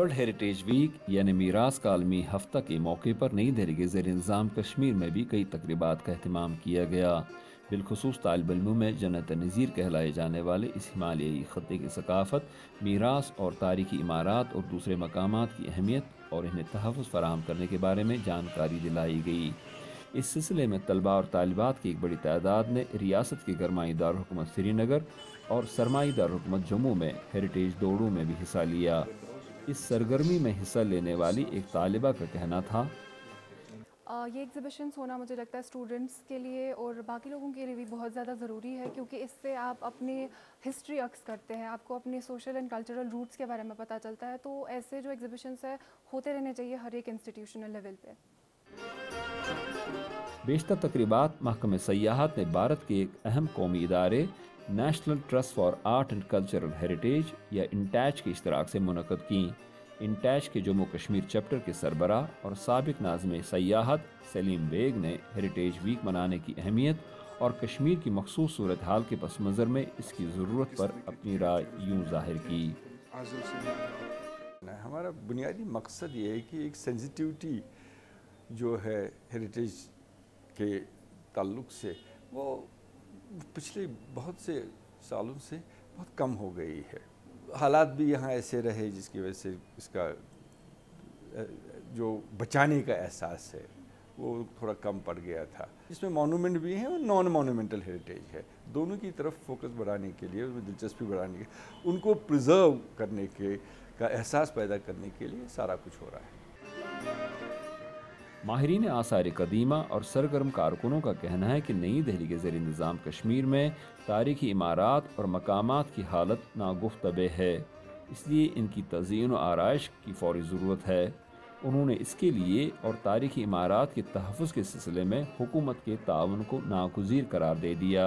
World heritage week यानी मीरास का आलमी हफ्ता के मौके पर नई दिल्ली के ज़ेर इंतज़ाम कश्मीर में भी कई तकरीबात का अहतमाम किया गया। बिलखुसूस तालिब इल्मों में जन्नत नज़ीर कहलाए जाने वाले इस हिमालयी खत्े की सकाफ़त, मीरास और तारीखी इमारात और दूसरे मकामात की अहमियत और इन्हें तहफ़्फ़ुज़ फ़राहम करने के बारे में जानकारी दिलाई गई। इस सिलसिले में तलबा और तालिबात की एक बड़ी तादाद ने रियासत के गरमाई दारुल श्रीनगर और सरमाई दारुल जम्मू में हेरिटेज दौड़ों में भी हिस्सा लिया। इस सरगर्मी में हिस्सा लेने वाली एक तालिबा का कहना था, ये एग्ज़िबिशन्स होना मुझे लगता है स्टूडेंट्स के लिए और बाकी लोगों के लिए भी बहुत ज़्यादा ज़रूरी है, क्योंकि इससे आप अपनी हिस्ट्री अक्स करते हैं, आपको अपने सोशल एंड कल्चरल रूट्स के बारे में पता चलता है। तो ऐसे जो एग्ज़िबिशन्स है होते रहने चाहिए हर एक इंस्टीट्यूशनल लेवल पे। बेशतर तकरीबात महकमे सयाहत ने भारत के एक अहम कौमी इदारे national trust for art and cultural heritage या इंटैच के इश्तराक से मुनक़द की। इंटैच के जम्मू कश्मीर चैप्टर के सरबरा और साबिक नाज़िम सयाहत सलीम बेग ने हेरिटेज वीक मनाने की अहमियत और कश्मीर की मखसूस सूरत हाल के पस मंज़र में इसकी ज़रूरत पर अपनी राय यूँ ज़ाहिर की। हमारा बुनियादी मकसद ये है कि एक सेंसिटिविटी जो है हेरिटेज के ताल्लुक़ से वो पिछले बहुत से सालों से बहुत कम हो गई है। हालात भी यहाँ ऐसे रहे जिसकी वजह से इसका जो बचाने का एहसास है वो थोड़ा कम पड़ गया था। इसमें मॉन्यूमेंट भी हैं और नॉन मॉन्यूमेंटल हेरिटेज है, दोनों की तरफ फोकस बढ़ाने के लिए, उसमें दिलचस्पी बढ़ाने के, उनको प्रिजर्व करने के का एहसास पैदा करने के लिए सारा कुछ हो रहा है। माहिरीन आसार कदीमा और सरगर्म कारकुनों का कहना है कि नई दिल्ली के ज़ेर निज़ाम कश्मीर में तारीखी इमारात और मकामात की हालत नागुफ्तबे है, इसलिए इनकी तज़ीन व आराइश की फ़ौरी ज़रूरत है। उन्होंने इसके लिए और तारीखी इमारात के तहफ़्फ़ुज़ के सिलसिले में हुकूमत के ताउन को नागुज़ीर करार दे दिया।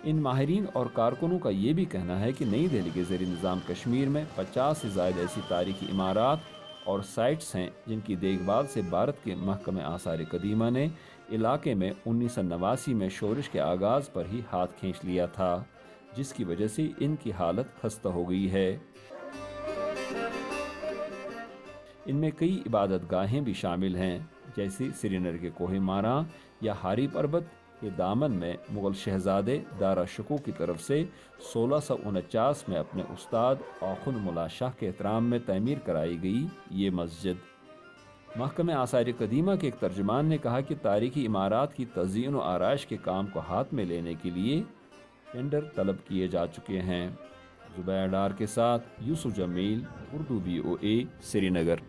इन माहिरीन और कारकुनों का ये भी कहना है कि नई दिल्ली के ज़ेर निज़ाम कश्मीर में 50 से ज़ायद ऐसी तारीखी इमारात और साइट्स हैं जिनकी देखभाल से भारत के महकमे आसार कदीमा ने इलाके में 1989 में शोरिश के आगाज़ पर ही हाथ खींच लिया था, जिसकी वजह से इनकी हालत खस्ता हो गई है। इनमें कई इबादत गाहें भी शामिल हैं, जैसे श्रीनगर के कोहे मारा या हारी पर्वत के दामन में मुग़ल शहज़ादे दारा शिकोह की तरफ से 1649 में अपने उस्ताद आखुंद मुला शाह के एहतराम में तमीर कराई गई ये मस्जिद। महकमे आसार कदीमा के एक तर्जुमान ने कहा कि तारीखी इमारात की तज़ीन व आराइश के काम को हाथ में लेने के लिए टेंडर तलब किए जा चुके हैं। ज़ुबैर डार के साथ यूसुफ जमील, उर्दू VOA, श्रीनगर।